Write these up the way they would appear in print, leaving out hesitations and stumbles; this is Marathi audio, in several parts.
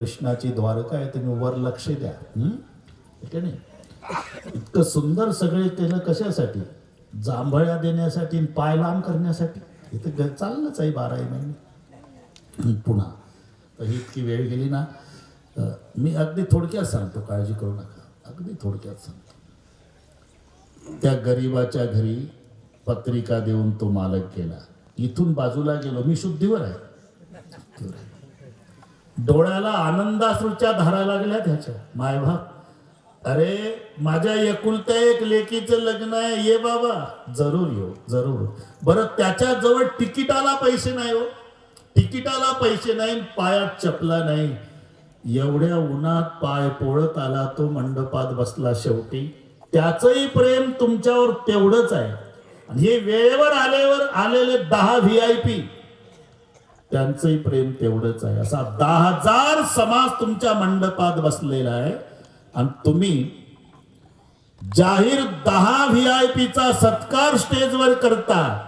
कृष्णाची द्वारका आहे, तुम्ही वर लक्ष द्या. ठीक आहे नाही? इतकं सुंदर सगळे केलं कशासाठी? जांभळ्या देण्यासाठी, पाय लांब करण्यासाठी. इथं चाललंच आहे 12 महिने. पुन्हा तर ही इतकी वेळ गेली ना, मी अगदी थोडक्यात सांगतो, काळजी करू नका, अगदी थोडक्यात सांगतो. त्या गरीबाच्या घरी पत्रिका देऊन तो मालक गेला. इथून बाजूला गेलो, मी शुद्धीवर आहे. डोळ्याला आनंदाश्रूच्या धारा लागल्या त्याच्या. मायबाप, अरे माझ्या एकुलत्या एक लेकीचं लग्न आहे, ये बाबा. जरूर येऊ, जरूर. बरं, त्याच्या जवळ तिकिटाला पैसे नाही हो, तिकिटाला पैसे नाही, पायात चपला नाही. एवढ्या उन्हात पाय पोळत आला तो, मंडपात बसला. शेवटी त्याचंही प्रेम तुमच्यावर तेवढंच आहे. आणि हे वेळेवर आलेले 10 VIP, त्यांचंही प्रेम तेवढंच आहे. असा 10,000 समाज तुमच्या मंडपात बसलेला आहे. आणि तुम्ही जाहीर 10 VIPचा सत्कार स्टेजवर करता,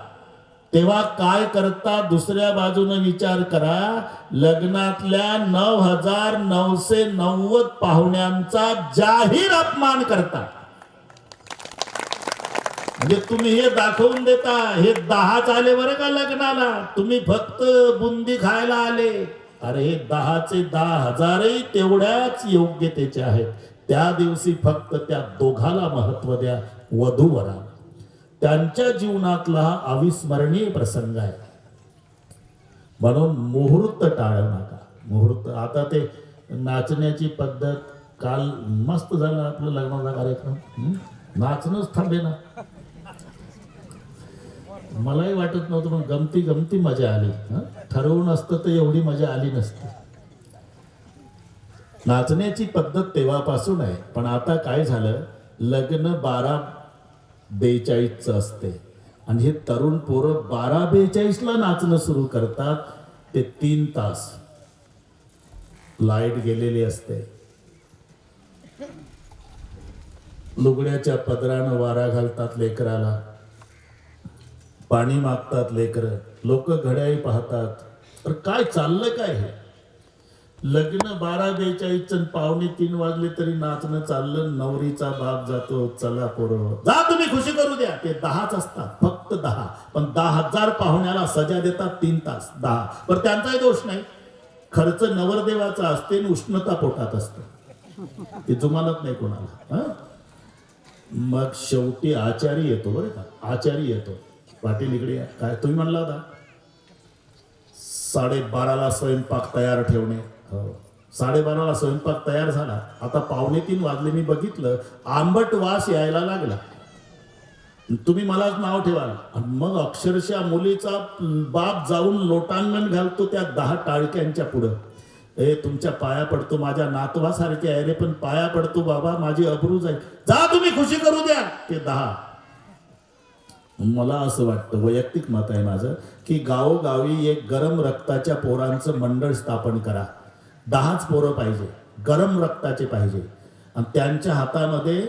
तेव्हा काय करता? दुसऱ्या बाजूने विचार करा, लग्नातल्या 9,990 पाहुण्यांचा जाहीर अपमान करता. म्हणजे तुम्ही हे दाखवून देता, हे 10च आले बरं का लग्नाला, तुम्ही फक्त बुंदी खायला आले. अरे हे 10चे 10,000 तेवढ्याच योग्यतेचे आहेत. त्या दिवशी फक्त त्या दोघाला महत्व द्या, वधूवराला. त्यांच्या जीवनातला अविस्मरणीय प्रसंग आहे. म्हणून मुहूर्त टाळू नका. मुहूर्त, आता ते नाचण्याची पद्धत, काल मस्त झाला आपलं लग्नाचा कार्यक्रम, नाचणंच थांबे ना. मलाही वाटत नव्हतं, पण गमती मजा आली. ठरवून असतं तर एवढी मजा आली नसती. नाचण्याची पद्धत तेव्हापासून आहे, पण आता काय झालं, लग्न 12:42 असते आणि हे तरुण पोरं 12:42 नाचणं सुरू करतात. ते 3 तास लाईट गेलेली असते. लुगड्याच्या पदरानं वारा घालतात लेकराला, पाणी मागतात लेकर, लोक घड्याळी पाहतात. तर काय चाललं काय हे? लग्न 12:42 पावणे 3 वाजले तरी नाचणं चाललं. नवरीचा बाप जातो, चला पोरं जा, तुम्ही खुशी करू द्या. ते 10च असतात, फक्त 10, पण 10,000 पाहुण्याला सजा देतात 3 तास 10. पण त्यांचाही दोष नाही, खर्च नवरदेवाचा असते, उष्णता पोटात असते, ते जुमानत नाही कोणाला. मग शेवटी आचारी येतो बरं का, आचारी येतो. पाटील इकडे या. काय तुम्ही म्हणला होता 12:30ला स्वयंपाक तयार ठेवणे. 12:30ला स्वयंपाक तयार झाला. आता पावणे 3 वाजले, मी बघितलं आंबट वास यायला लागला. तुम्ही मलाच नाव ठेवाल. मग अक्षरशः मुलीचा बाप जाऊन लोटांगण घालतो त्या 10 टाळक्यांच्या पुढं. तुमच्या पाया पडतो, माझ्या नातवासारखे आहे रे, पण पाया पडतो बाबा, माझी अब्रू जाईल, जा तुम्ही खुशी करू द्या. ते 10. मला असं वाटतं, वैयक्तिक मत आहे माझं, की गावोगावी एक गरम रक्ताच्या पोरांचं मंडळ स्थापन करा. 10च पोरं पाहिजे, गरम रक्ताचे पाहिजे, आणि त्यांच्या हातामध्ये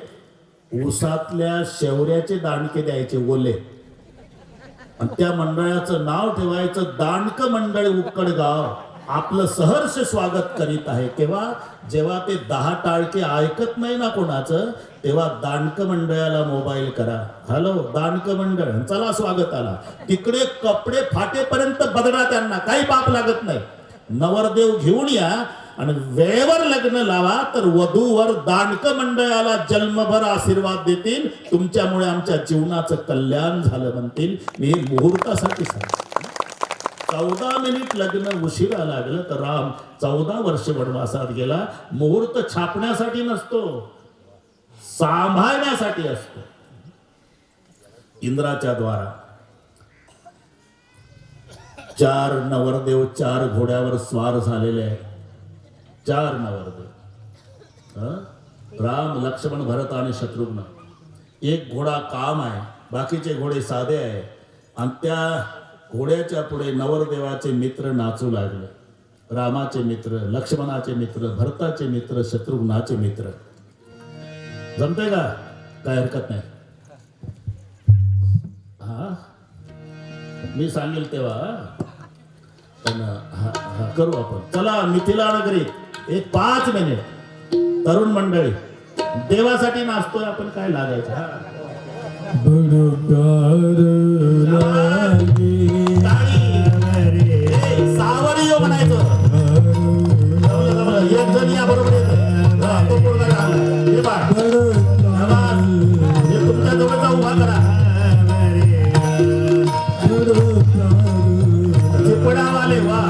ऊसातल्या शेवऱ्याचे दांडके द्यायचे, ओले, आणि त्या मंडळाचं नाव ठेवायचं दांडक मंडळ उक्कडगाव. आपलं सहर्ष स्वागत करीत आहे. जेव्हा ते 10 टाळके ऐकत नाही ना कोणाचं, तेव्हा दांडक मंडळाला मोबाईल करा, हॅलो दांडक मंडळ, चला स्वागताला. तिकडे कपडे फाटेपर्यंत बदला, त्यांना काही पाप लागत नाही. नवरदेव घेऊन या आणि वेळेवर लग्न लावा, तर वधूवर दांडक मंडळाला जन्मभर आशीर्वाद देतील. तुमच्यामुळे आमच्या जीवनाचं कल्याण झालं म्हणतील. मी मुहूर्तासाठी सांगतो. 14 मिनिट लग्न उशिरा लागलं तर राम 14 वर्ष वनवासात गेला. मुहूर्त छापण्यासाठी नसतो, सांभाळण्यासाठी असतो. इंद्राच्या द्वारा 4 नवरदेव 4 घोड्यावर स्वार झालेले आहेत. 4 नवरदेव, राम, लक्ष्मण, भरत आणि शत्रुघ्न. एक घोडा काम आहे, बाकीचे घोडे साधे आहे. आणि त्या घोड्याच्या पुढे नवरदेवाचे मित्र नाचू लागले. रामाचे मित्र, लक्ष्मणाचे मित्र, भरताचे मित्र, शत्रुघ्नाचे मित्र. जमते का? काय हरकत नाही. मी सांगेल तेव्हा पण करू आपण. चला मिथिला नगरीत एक 5 मिनिट तरुण मंडळी देवासाठी नाचतोय आपण, काय लागायचं सावरियो म्हणायचं. एक जण या बरोबर येतं. तो पोरगा लागला. हे बघ. हे तुमच्या जवळचा उभा करा. चिपडावाले वा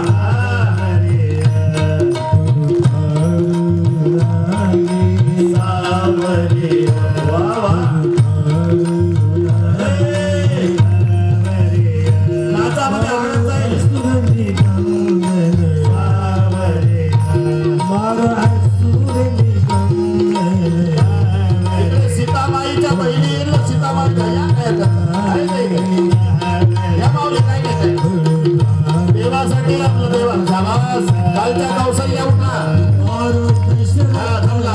देवासाठी आपलं देवा झाला कालच्या कौशल्य उठा थांबला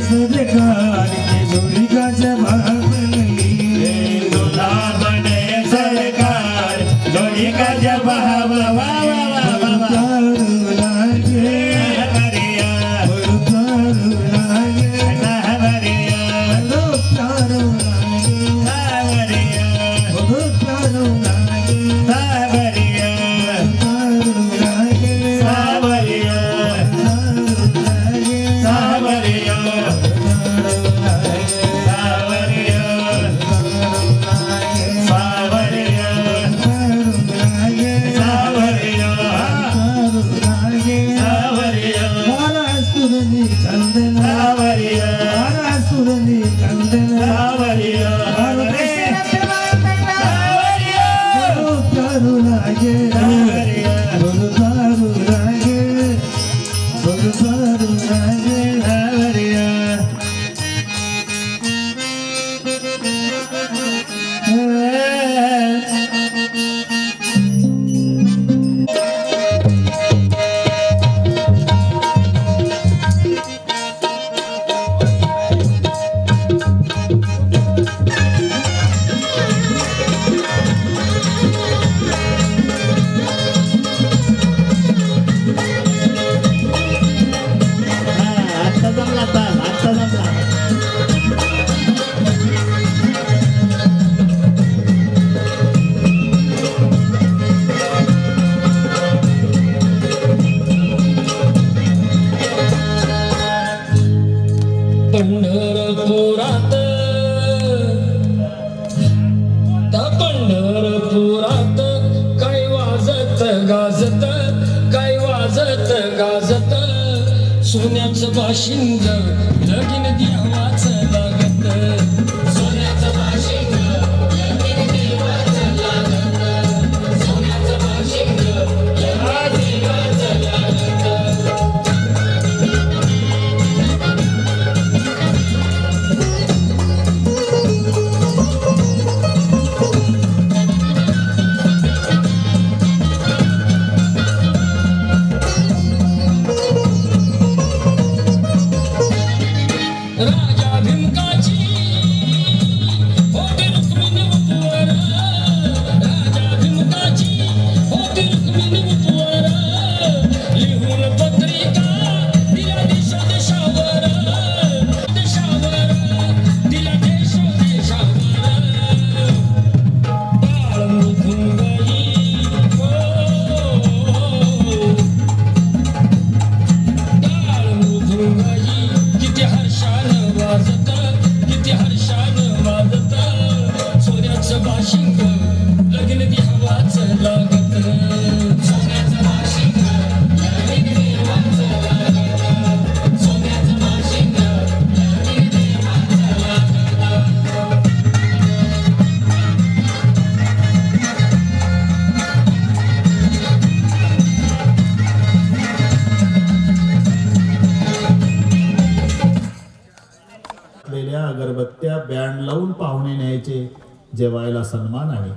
सरकार जोड़ी का जवाब नहीं सावरिया पंढरपुरात त्या पंढरपुरात काय वाजत गाजत काय वाजत गाजत सोन्याचं बाशिंग लगीन देवाचं लागत सोन्याचं बाशिंग लगीन देवाचं लागत सोन्याचं बाशिंग लगीन देवाचं लागत राजा भीमकाची होती रुक्मिणी उपवर राजा भीमकाची होती रुक्मिणी उपवर लिहून पत्रिका दिला देश देशावर देशावर दिला देश देशावर बाळ मृदुंगई बाळ मृदुंगई किती हर्षानं वाजत किती हर्षानं वाजत सोन्याचं बाशिंग लगीन देवाचं लागत सोन्याचं बाशिंग लगीन देवाचं लागत सोन्याचं बाशिंग लगीन देवाचं लागत लेल्या अगरबत्त्या बँड लावून पाहुणे न्यायचे जेवायला सन्मान आणि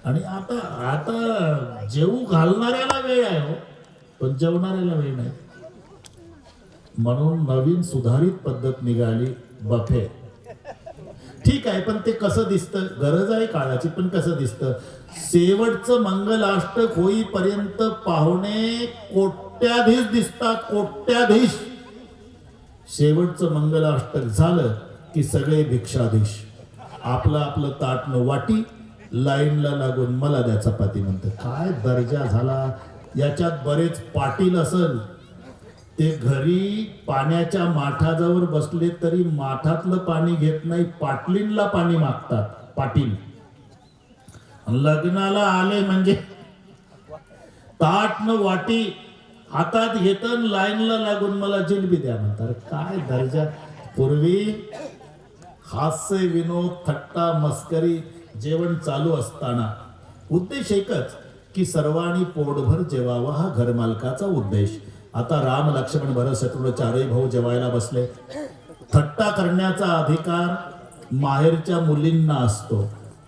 आणि आता आता जेवू घालणाऱ्याला वेळ आहे हो पण जेवणाऱ्याला वेळ नाही म्हणून नवीन सुधारित पद्धत निघाली बफे ठीक आहे पण ते कसं दिसतं गरज आहे काळाची पण कसं दिसतं शेवटचं मंगलाष्टक होईपर्यंत पाहुणे कोट्याधीश दिसतात कोट्याधीश शेवटचं मंगलाष्टक झालं की सगळे भिक्षाधीश आपलं आपलं ताट न वाटी लाईनला लागून मला द्या चपाती म्हणतं काय दर्जा झाला याच्यात बरेच पाटील असल ते घरी पाण्याच्या माठाजवळ बसले तरी माठातलं पाणी घेत नाही पाटलींना पाणी मागतात पाटील लग्नाला आले म्हणजे ताट न वाटी हातात घेतन लाईनला लागून मला जिलबी द्या म्हणतात काय दर्जा पूर्वी हास्य विनोद थट्टा मस्करी जेवण चालू असताना उद्देश एकच की सर्वांनी पोटभर जेवावा हा घरमालकाचा उद्देश आता राम लक्ष्मण भरत शत्रुघ्न चारही भाऊ जेवायला बसले थट्टा करण्याचा अधिकार माहेरच्या मुलींना असतो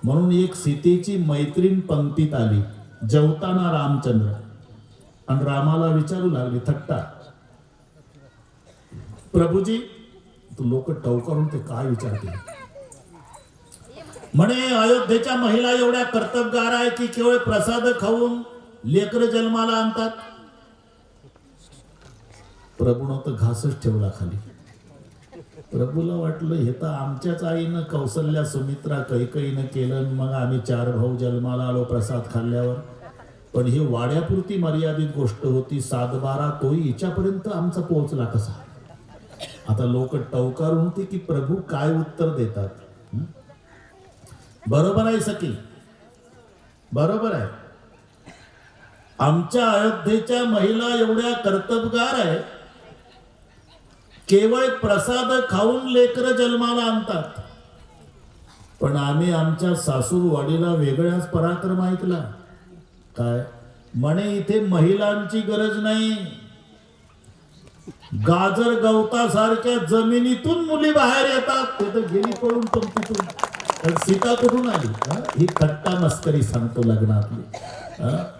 म्हणून एक सीतेची मैत्रीण पंक्तीत आली जेवताना रामचंद्र आणि रामाला विचारू लागली थट्टा प्रभूजी तू लोक टवकारून ते काय विचारते म्हणे अयोध्येच्या महिला एवढ्या कर्तबगार आहे की केवळ प्रसाद खाऊन लेकर जन्माला आणतात प्रभूनं तर घासच ठेवला खाली प्रभूला वाटलं हे तर आमच्याच आईनं कौसल्या सुमित्रा कैकईनं केलं मग आम्ही 4 भाऊ जन्माला आलो प्रसाद खाल्ल्यावर पण ही वाड्यापुरती मर्यादित गोष्ट होती 7-12 तोही हिच्यापर्यंत आमचा पोहोचला कसा आता लोक टवकारून होते की प्रभू काय उत्तर देतात बरोबर आहे सखी बरोबर आहे आमच्या अयोध्येच्या महिला एवढ्या कर्तबगार आहे केवळ प्रसाद खाऊन लेकर जन्माला आणतात. पण आम्ही आमच्या सासूरवाडीला वेगळाच पराक्रम ऐकला. काय म्हणे, इथे महिलांची गरज नाही, गाजर गवतासारख्या जमिनीतून मुली बाहेर येतात. ते तर गेली पळून पंक्तीतून. तर सीता कुठून आली? ही थट्टा मस्करी सांगतो लग्नातली.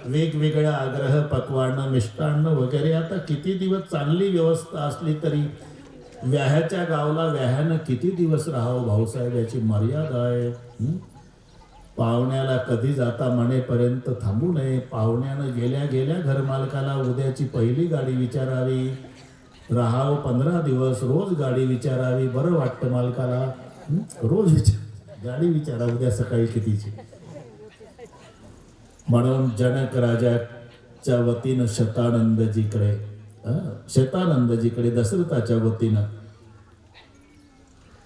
वेगवेगळ्या आग्रह, पक्वान्न, मिष्टान्न वगैरे. आता किती दिवस चांगली व्यवस्था असली तरी व्याह्याच्या गावाला व्याह्यानं किती दिवस राहावं भाऊसाहेब, याची मर्यादा आहे. पाहुण्याला कधी जाता म्हणेपर्यंत थांबू नये. पाहुण्यानं गेल्या गेल्या घरमालकाला उद्याची पहिली गाडी विचारावी, राहावं 15 दिवस, रोज गाडी विचारावी. बरं वाटतं मालकाला, रोज गाडी विचारा उद्या सकाळी कितीची. म्हणून जनक राजाच्या वतीनं शतानंदजीकडे दशरथाच्या वतीनं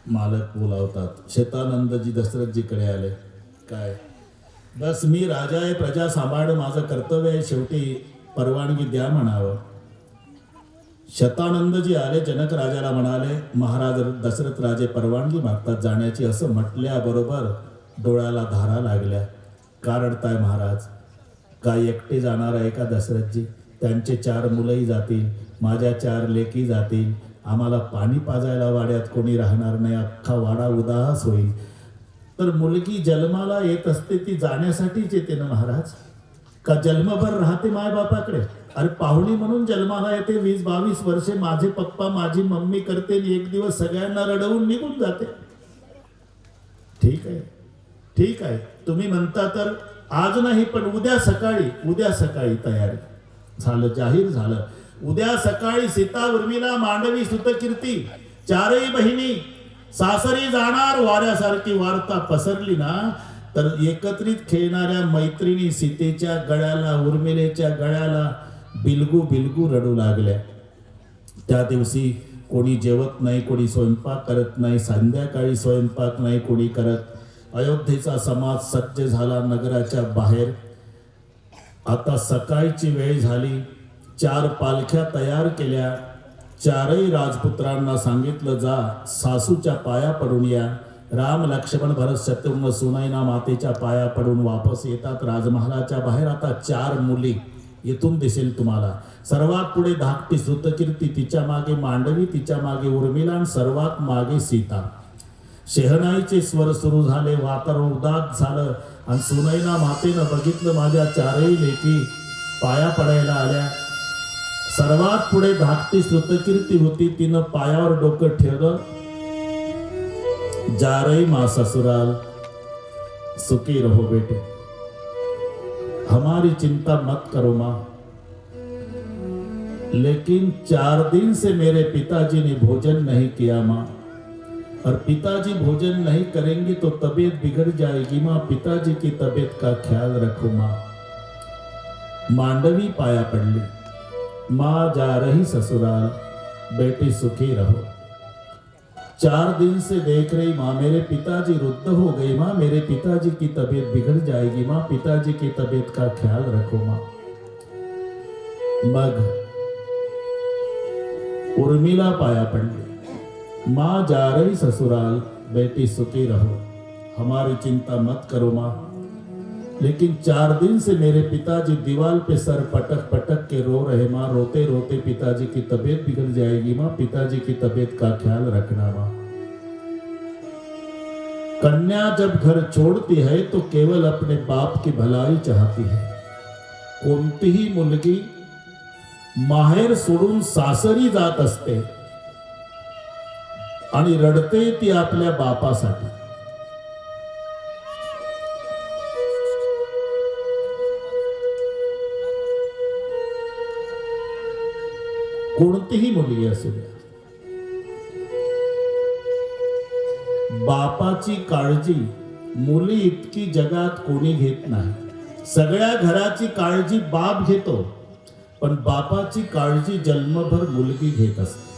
मालक बोलावतात. शतानंदजी दशरथजीकडे आले. काय, बस मी राजा आहे, प्रजा सांभाळणं माझं कर्तव्य आहे, शेवटी परवानगी द्या म्हणावं. शतानंदजी आले, जनक राजाला म्हणाले, महाराज दशरथ राजे परवानगी मागतात जाण्याची. असं म्हटल्याबरोबर डोळ्याला धारा लागल्या. का रडताय महाराज? काय एकटे जाणार आहे का दशरथजी? त्यांचे 4 मुलंही जातील, माझ्या 4 लेकी जातील, आम्हाला पाणी पाजायला वाड्यात कोणी राहणार नाही, अख्खा वाडा उदास होईल. तर मुलगी जन्माला येत असते ती जाण्यासाठीच येते ना महाराज, का जन्मभर राहते मायबापाकडे? अरे पाहुणी म्हणून जन्माला येते, 20-22 वर्षे माझे पप्पा माझी मम्मी करते, एक दिवस सगळ्यांना रडवून निघून जाते. ठीक आहे, ठीक आहे, तुम्ही म्हणता तर आज नाही पण उद्या सकाळी तयारी. झालं, जाहीर झालं. उद्या सकाळी सीता, उर्मिला, मांडवी, सुतकीर्ती 4ही बहिणी सासरी जाणार. वाऱ्यासारखी वार्ता पसरली ना, तर एकत्रित खेळणाऱ्या मैत्रिणी सीतेच्या गळ्याला, उर्मिलेच्या गळ्याला बिलगू बिलगू रडू लागल्या. त्या दिवशी कोणी जेवत नाही, कोणी स्वयंपाक करत नाही, संध्याकाळी स्वयंपाक नाही कोणी करत. अयोध्येचा समाज सज्ज झाला नगराच्या बाहेर. आता सकाळची वेळ झाली. 4 पालख्या तयार केल्या. 4ही राजपुत्रांना सांगितलं, जा सासूच्या पाया पडून या. राम, लक्ष्मण, भरत, शत्रुघ्न, सुनैना मातेच्या पाया पडून वापस येतात राजमहालाच्या बाहेर. आता 4 मुली येथून दिसेल तुम्हाला. सर्वात पुढे धाकटी श्रुतकीर्ती, तिच्या मागे मांडवी, तिच्या मागे उर्मिला आणि सर्वात मागे सीता. शेहनाईचे स्वर सुरू झाले, वातावरण उदास झालं. आणि सुनैना मातेनं बघितलं, माझ्या 4ही लेकी पाया पडायला आल्या. सर्वात पुढे धाकटी श्रुतकीर्ती होती, तिनं पायावर डोकं ठेवलं. जा रही माँ ससुराल, सुखी रहो बेटे, हमारी चिंता मत करो माँ, लेकिन 4 दिन से मेरे पिताजी ने भोजन नहीं किया माँ, और पिताजी भोजन नहीं करेंगे तो तबीयत बिगड़ जाएगी माँ, पिताजी की तबीयत का ख्याल रखो माँ. मांडवी पाया पडली. माँ जा रही ससुराल, बेटी सुखी रहो. 4 दिन से देख रही माँ, मेरे पिताजी वृद्ध हो गए माँ, मेरे पिताजी की तबीयत बिगड़ जाएगी माँ, पिताजी की तबीयत का ख्याल रखो माँ. मग उर्मिला पाया पडली. माँ जा रही ससुराल, बेटी सुखी रहो, हमारी चिंता मत करो माँ, लेकिन 4 दिन से मेरे पिताजी दीवार पे सर पटक पटक के रो रहे माँ, रोते रोते पिताजी की तबीयत बिगड़ जाएगी माँ, पिताजी की तबीयत का ख्याल रखना माँ. कन्या जब घर छोड़ती है तो केवल अपने बाप की भलाई चाहती है. कोणतीही मुलगी माहेर सोडून सासरी जात असते आणि रडते ती आपल्या बापासाठी. कोणतीही मुलगी असू द्या, बापाची काळजी मुली इतकी जगात कोणी घेत नाही. सगळ्या घराची काळजी बाप घेतो, पण बापाची काळजी जन्मभर मुलगी घेत असते.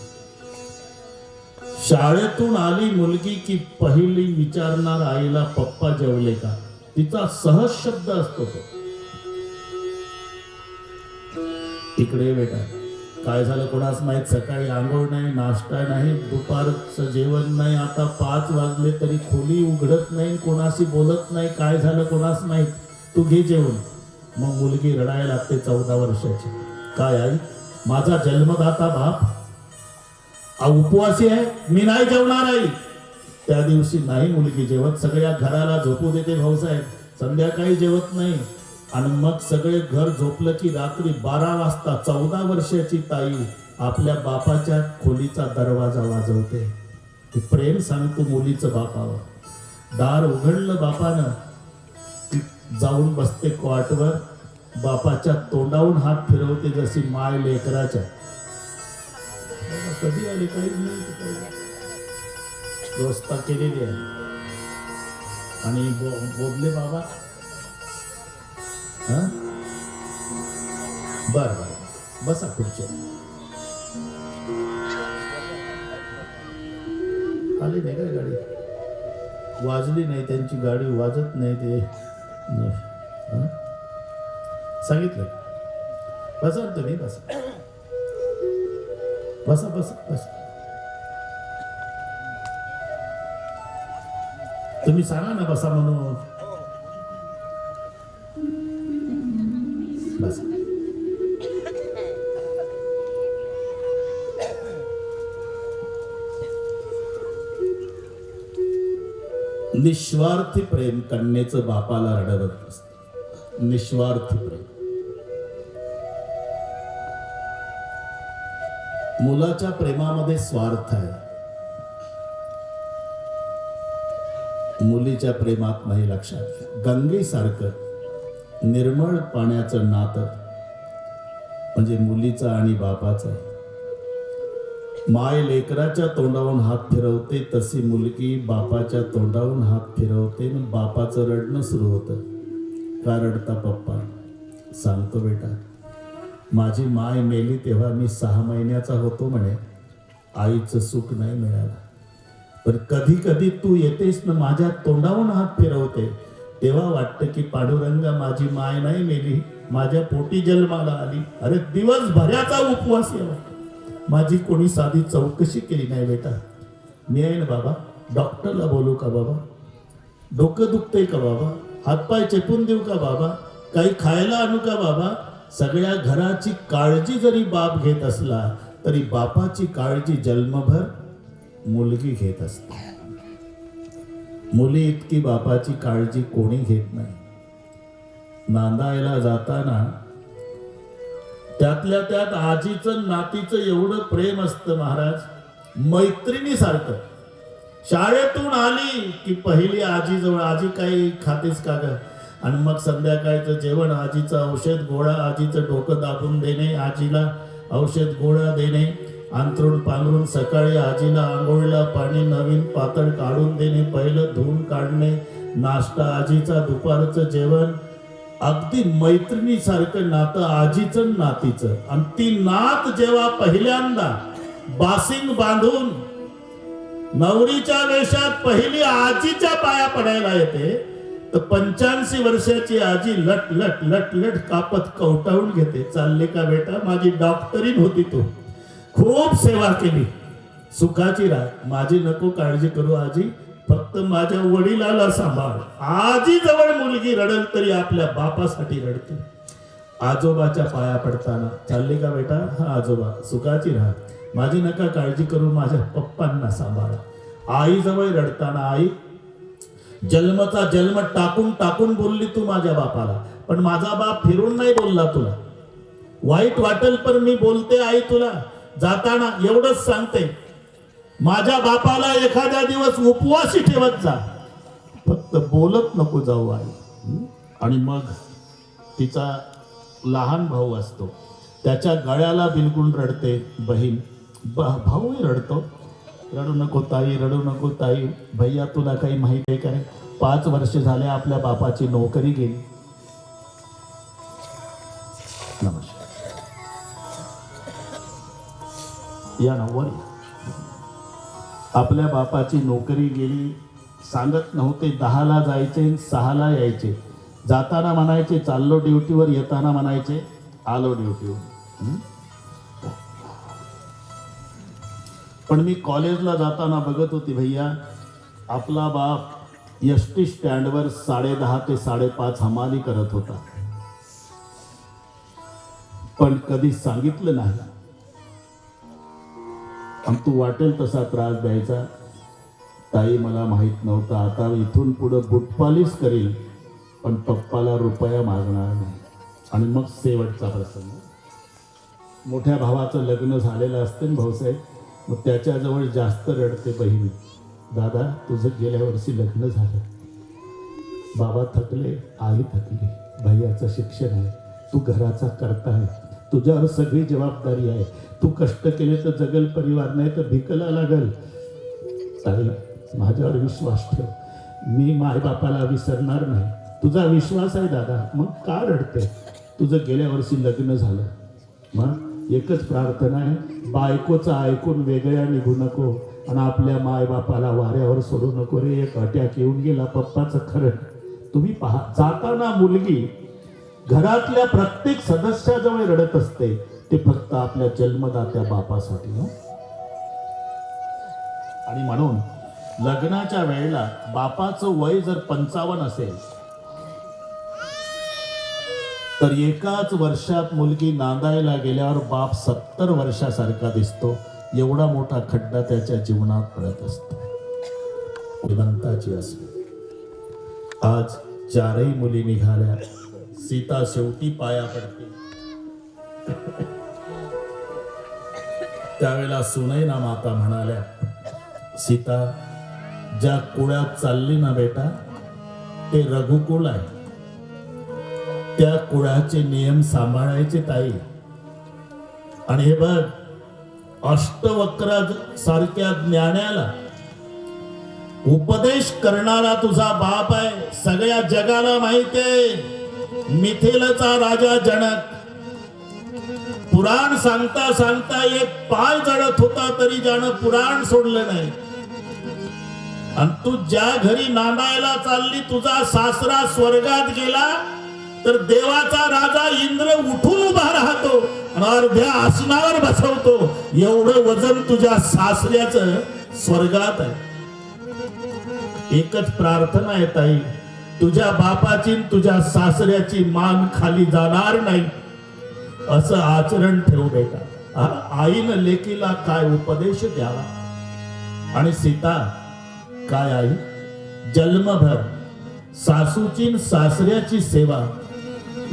शाळेतून आली मुलगी की पहिली विचारणार आईला, पप्पा जेवले का? तिचा सहज शब्द असतो तो. इकडे बेटा, काय झालं कोणाच माहीत. सकाळी आंघोळ नाही, नाश्ता नाही, दुपारचं जेवण नाही. आता 5 वाजले तरी खोली उघडत नाही, कोणाशी बोलत नाही. काय झालं कोणाच माहीत. तू घे जेवण. मग मुलगी रडायला लागते 14 वर्षाची. काय आई, माझा जन्मदाता बाप उपवासी आहे, मी नाही जेवणार आई. त्या दिवशी नाही मुलगी जेवत. सगळ्या घराला झोपू देते भाऊसाहेब, संध्याकाळी जेवत नाही. आणि मग सगळे घर झोपलं की रात्री 12 वाजता 14 वर्षाची ताई आपल्या बापाच्या खोलीचा दरवाजा वाजवते. ते प्रेम सांगतो मुलीचं बापावर. दार उघडलं बापानं, ती जाऊन बसते कॉटवर, बापाच्या तोंडावून हात फिरवते जशी माय लेकराच्या. कधी आली काहीच नाही, व्यवस्था केलेली आहे. आणि बोलले बाबा, हा बर बर बसा खुर्ची. आली नाही का गाडी? वाजली नाही त्यांची गाडी, वाजत नाही ते. सांगितलं बसा तुम्ही, बसा बसा बसा बसा. तुम्ही सांगा ना बसा म्हणून. बस निस्वार्थी प्रेम कन्येचं बापाला रडवत असतं. निस्वार्थी प्रेम. मुलाच्या प्रेमामध्ये स्वार्थ आहे, मुलीच्या प्रेमात नाही. लक्षात घ्या. गंगेसारखं निर्मळ पाण्याचं नातं म्हणजे मुलीचं आणि बापाचं आहे. माय लेकराच्या तोंडावरून हात फिरवते तशी मुलगी बापाच्या तोंडावरून हात फिरवते. बापाचं रडणं सुरू होतं. का रडता पप्पा? सांगतो बेटा, माझी माय मेली तेव्हा मी 6 महिन्याचा होतो म्हणे. आईचं सुख नाही मिळालं. पण कधी कधी तू येतेस ना माझ्या तोंडावरून हात फिरवते, तेव्हा वाटतं की पांडुरंगा माझी माय नाही मेली, माझ्या पोटी जन्माला आली. अरे दिवसभराचा उपवास यावा, माझी कोणी साधी चौकशी केली नाही बेटा. मी आहे ना बाबा, डॉक्टरला बोलू का बाबा? डोकं दुखतंय का बाबा? हातपाय चेपून देऊ का बाबा? काही खायला आणू का बाबा? सगळ्या घराची काळजी जरी बाप घेत असला तरी बापाची काळजी जन्मभर मुलगी घेत असते. मुली इतकी बापाची काळजी कोणी घेत नाही. नांदायला जाताना त्यातल्या त्यात आजीचं नातीचं एवढं प्रेम असतं महाराज, मैत्रिणीसारखं. शाळेतून आली की पहिली आजीजवळ, आजी काही खातेस का ग? आणि मग संध्याकाळचं जेवण, आजीचं औषध गोळा, आजीचं डोकं दाबून देणे, आजीला औषध गोळा देणे, अंथरूण पांघरून सकाळी आजीला आंघोळीला पाणी नवीन पातळ काढून देणे, पहिलं धुवून काढणे, नाश्ता आजीचा, दुपारचं जेवण. अगदी मैत्रिणीसारखं नातं आजीचं नातीचं. आणि ती नात जेव्हा पहिल्यांदा बासिंग बांधून नवरीच्या वेशात पहिली आजीच्या पाया पडायला येते, तर 85 वर्षाची आजी लट लट लट लट कापत कवटाळून घेते. चालले का बेटा? माझी डॉक्टरीन होती, तू खूप सेवा केली, सुखाची राह. माझी नको काळजी करू आजी, फक्त माझ्या वडिलाला सांभाळ. आजी जवळ मुलगी रडल तरी आपल्या बापासाठी रडते. आजोबाच्या पाया पडताना, चालले का बेटा? हा आजोबा, सुखाची राहा, माझी नका काळजी करू, माझ्या पप्पांना सांभाळा. आई जवळ रडताना, आई जन्मचा जन्म टाकून टाकून बोलली तू माझ्या बापाला, पण माझा बाप फिरून नाही बोलला तुला. वाईट वाटेल पण मी बोलते आई तुला. जाताना एवढंच सांगते, माझ्या बापाला एखाद्या दिवस उपवासी ठेवत जा, फक्त बोलत नको जाऊ आई. आणि मग तिचा लहान भाऊ असतो, त्याच्या गळ्याला बिलकुल रडते बहीण. भाऊही रडतो, रडू नको ताई, रडू नको ताई. भैया तुला काही माहिती आहे का? 5 वर्ष झाले आपल्या बापाची नोकरी गेली. नमस्कार या ना वर. आपल्या बापाची नोकरी गेली, सांगत नव्हते. 10ला जायचे, 6ला यायचे. जाताना म्हणायचे चाललो ड्युटीवर, येताना म्हणायचे आलो ड्युटीवर. पण मी कॉलेजला जाताना बघत होती भैया, आपला बाप एस टी स्टँडवर 10:30 ते 5:30 हमाली करत होता, पण कधी सांगितलं नाही. आणि तू वाटेल तसा त्रास द्यायचा. ताई मला माहित नव्हतं, आता इथून पुढं बुटपालीच करील, पण पप्पाला रुपया मागणार नाही. आणि मग शेवटचा प्रसंग, मोठ्या भावाचं लग्न झालेलं असते ना भाऊसाहेब, मग त्याच्याजवळ जास्त रडते बहीण. दादा तुझं गेल्या वर्षी लग्न झालं, बाबा थकले, आई थकली, भैयाचं शिक्षण आहे, तू घराचा करता आहे, तुझ्यावर सगळी जबाबदारी आहे, तू कष्ट केले तर जगल परिवार, नाही तर भिकला लागल. ताई माझ्यावर विश्वास ठेव, मी मायबापाला विसरणार नाही. तुझा विश्वास आहे दादा, मग का रडते? तुझं गेल्या वर्षी लग्न झालं, मग एकच प्रार्थना आहे, बायकोचं ऐकून वेगळ्या निघू नको आणि आपल्या मायबापाला वाऱ्यावर सोडू नको रे. एक अटॅक येऊन गेला, पप्पाचं खरं. तुम्ही पहा, जाताना मुलगी घरातल्या प्रत्येक सदस्याजवळ रडत असते, ते फक्त आपल्या जन्मदात्या बापासाठी. आणि म्हणून लग्नाच्या वेळेला बापाचं वय जर 55 असेल तर एकाच वर्षात मुलगी नांदायला गेल्यावर बाप 70 वर्षासारखा दिसतो. एवढा मोठा खड्डा त्याच्या जीवनात पडत असतो. श्रीमंताची असते. आज 4ही मुली निघाल्या, सीता शेवटी पाया पडते. त्यावेळेला सुनैना माता म्हणाल्या, सीता ज्या कुळात चालली ना बेटा, ते रघुकुळ आहे, त्या कुळाचे नियम सांभाळायचे ताई. आणि हे बघ, अष्टवक्रा सारख्या ज्ञानाला उपदेश करणारा तुझा बाप आहे. सगळ्या जगाला माहितीये, मिथिलचा राजा जनक पुराण सांगता सांगता एक पाय जळत होता तरी ज्यानं पुराण सोडलं नाही. आणि तू ज्या घरी नांदायला चालली, तुझा सासरा स्वर्गात गेला तर देवाचा राजा इंद्र उठून उभा राहतो आणि अर्ध्या आसनावर बसवतो. एवढं वजन तुझ्या सासऱ्याचं स्वर्गात आहे. एकच प्रार्थना आहे ताई, तुझ्या बापाची तुझ्या सासऱ्याची मान खाली जाणार नाही असं आचरण ठेव बेटा. आईनं लेकीला काय उपदेश द्यावा. आणि सीता काय आई, जन्मभर सासूची सासऱ्याची सेवा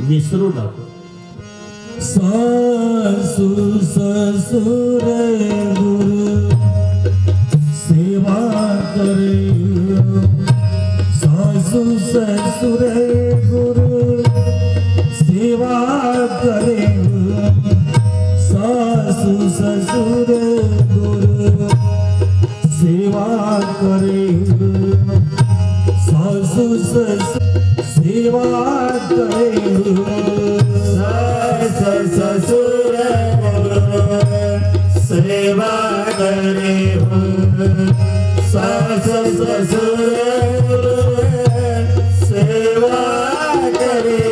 विसरू नको. सासू ससुर गुरु सेवा करे, सासू ससुर गुरु सेवा करे, सासू ससुर गुरु सेवा करे, सासू ससुर सेवा करे, सास ससुर सेवा करे, सास ससुर सेवा करे,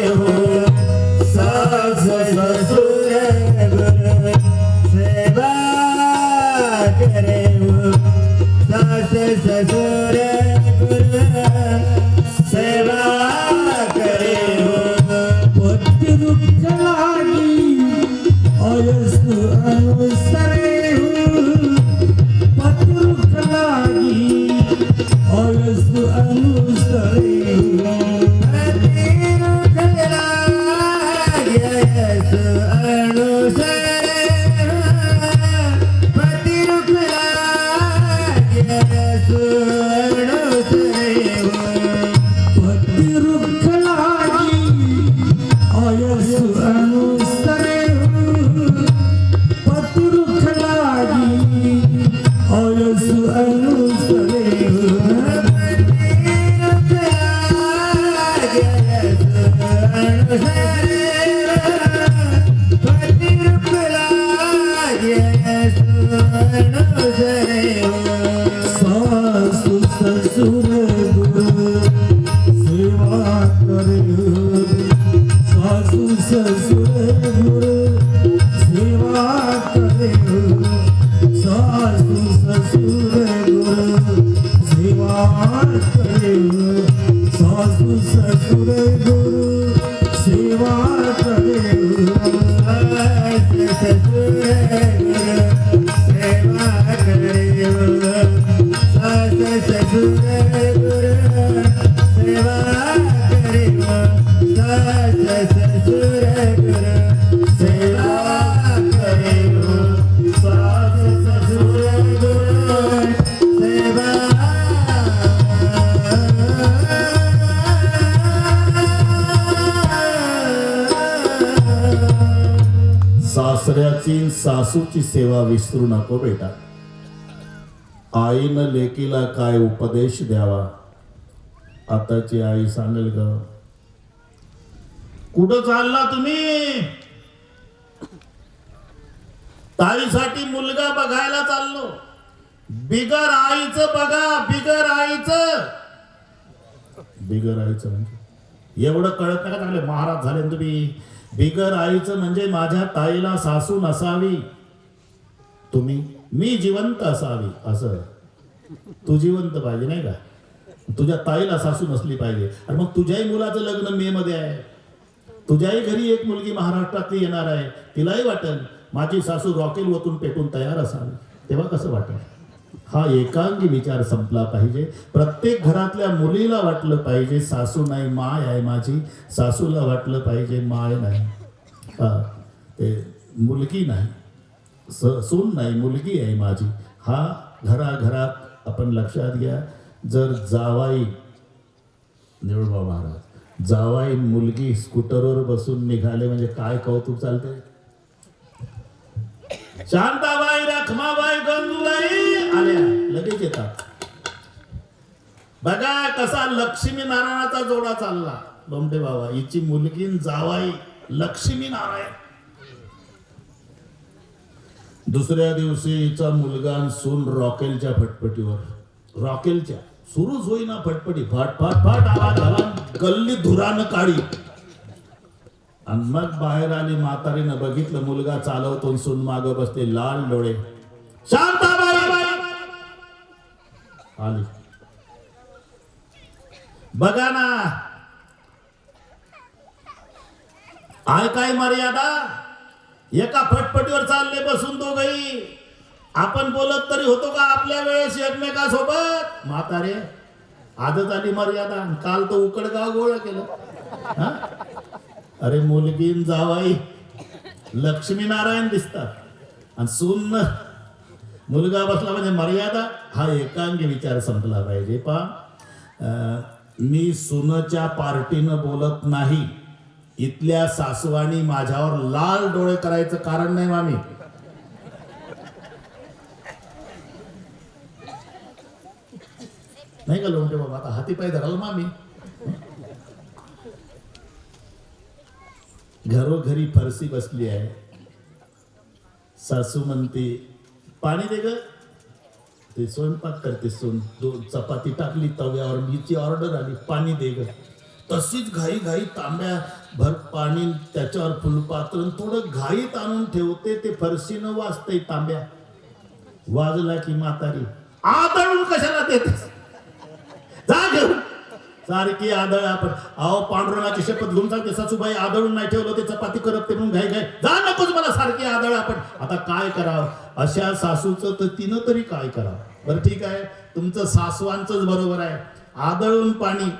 सास ससुर सेवा करे, सास ससुर सेवा करे. पति दुख लागी अयस अनुसरे, पति दुख लागी अयस अनुसरे, पति दुख लागी अयस अनुसरे, पति दुख लागी अयस अनुसरे, पति दुख लागी अयस अनुसरे, पति दुख लागी अयस अनुसरे, पति दुख लागी अयस अनुसरे, सासु ससुर गुरु सेवा करे, सासु ससुर गुरु सेवा करे, सासु करे सासू ससुर गुरु सेवा करे ससुर गुरु सेवा करे सासू ससुर गुरु सेवा करे सासू ससुर गुरु सेवा करे सासू ससुर गुरु सेवा सासऱ्याची सासूची सेवा विसरू नको बेटा. आईनं लेकीला काय उपदेश द्यावा. आताची आई सांगेल ग, कुठं चालला तुम्ही? ताईसाठी मुलगा बघायला चाललो. बिगर आईचं बघा, बिगर आईचं. बिगर आईचं म्हणजे एवढं कळत नाही का? चांगले महाराज झाले ना तुम्ही. बिगर आईचं म्हणजे माझ्या ताईला सासू नसावी. तुम्ही मी जिवंत असावी असं. तू जिवंत पाहिजे नाही का? तुझ्या ताईला सासू नसली पाहिजे. आणि मग तुझ्याही मुलाचं लग्न मे मध्ये आहे. तुझ्याही घरी एक मुलगी महाराष्ट्रातली येणार आहे. तिलाही वाटेल माझी सासू रॉकेल वतून पेटून तयार असावी. तेव्हा कसं वाटेल? हा एकांगी विचार संपला पाहिजे. प्रत्येक घरातल्या मुलीला वाटलं पाहिजे सासू नाही माय आहे माझी. सासूला वाटलं पाहिजे माय नाही, ते मुलगी नाही, सून नाही मुलगी आहे माझी. हा घराघरात आपण लक्षात घ्या. जर जावाई निवडबा महाराज जावाई मुलगी स्कूटरवर बसून निघाले म्हणजे काय कौतुक चालते. शांताबाई, रखमाबाई, गंगूबाई आल्या लगेच येतात. बघा कसा लक्ष्मी नारायणाचा जोडा चालला. बमडे बाबा हिची मुलगी जावाई लक्ष्मी नारायण. दुसऱ्या दिवशी हिचा मुलगा सून रॉकेलच्या फटफटीवर. रॉकेलच्या सुरूच होईना फटफटी. फाट फाट फाट आवाज आला. गल्ली धुरानं काढी. आणि मग बाहेर आली. म्हातारीनं बघितलं मुलगा चालवतो, सून माग बसते, लाल डोळे. शांताबाई आली. बघा ना आहे काय मर्यादा. एका फटफटीवर चालले बसून दोघही. आपण बोलत तरी होतो का आपल्या वेळेस एकमेकासोबत? म्हातारे आजच आली मर्यादा. काल तो उकडगाव गोळा केलं. हा? अरे मुलगी जावाई लक्ष्मीनारायण दिसतात आणि सून मुलगा बसला म्हणजे मर्यादा. हा एकांगी विचार संपला पाहिजे. मी सुनच्या पार्टीनं बोलत नाही. इथल्या सासवानी माझ्यावर लाल डोळे करायचं कारण नाही मामी. नाही का लोंढे बाबा? आता हाती पाय धराल मामी. घरोघरी फरशी बसली आहे. सासू म्हणते पाणी दे ग. ते स्वयंपाक करते सून. 2 चपाती टाकली तव्यावर. मीची ऑर्डर आली पाणी दे ग. तशीच घाई घाई तांब्या भर पाणी त्याच्यावर फुलपात्र थोडं घाईत आणून ठेवते. ते फरशीनं वाजतंय तांब्या. वाजला की म्हातारी आदळून कशाला देते? जा घेऊन सारखी आदळ. आपण अहो पांडुरंगाची शपथ घेऊन सांगते सासूबाई आदळून नाही ठेवलं ते चपाती करत ते म्हणून घाई घाई. जा नकोच मला सारखी आदळ. आपण आता काय करावं? अशा सासूचं तर तिनं तरी काय करावं? बरं ठीक आहे तुमचं सासवांचंच बरोबर आहे. आदळून पाणी,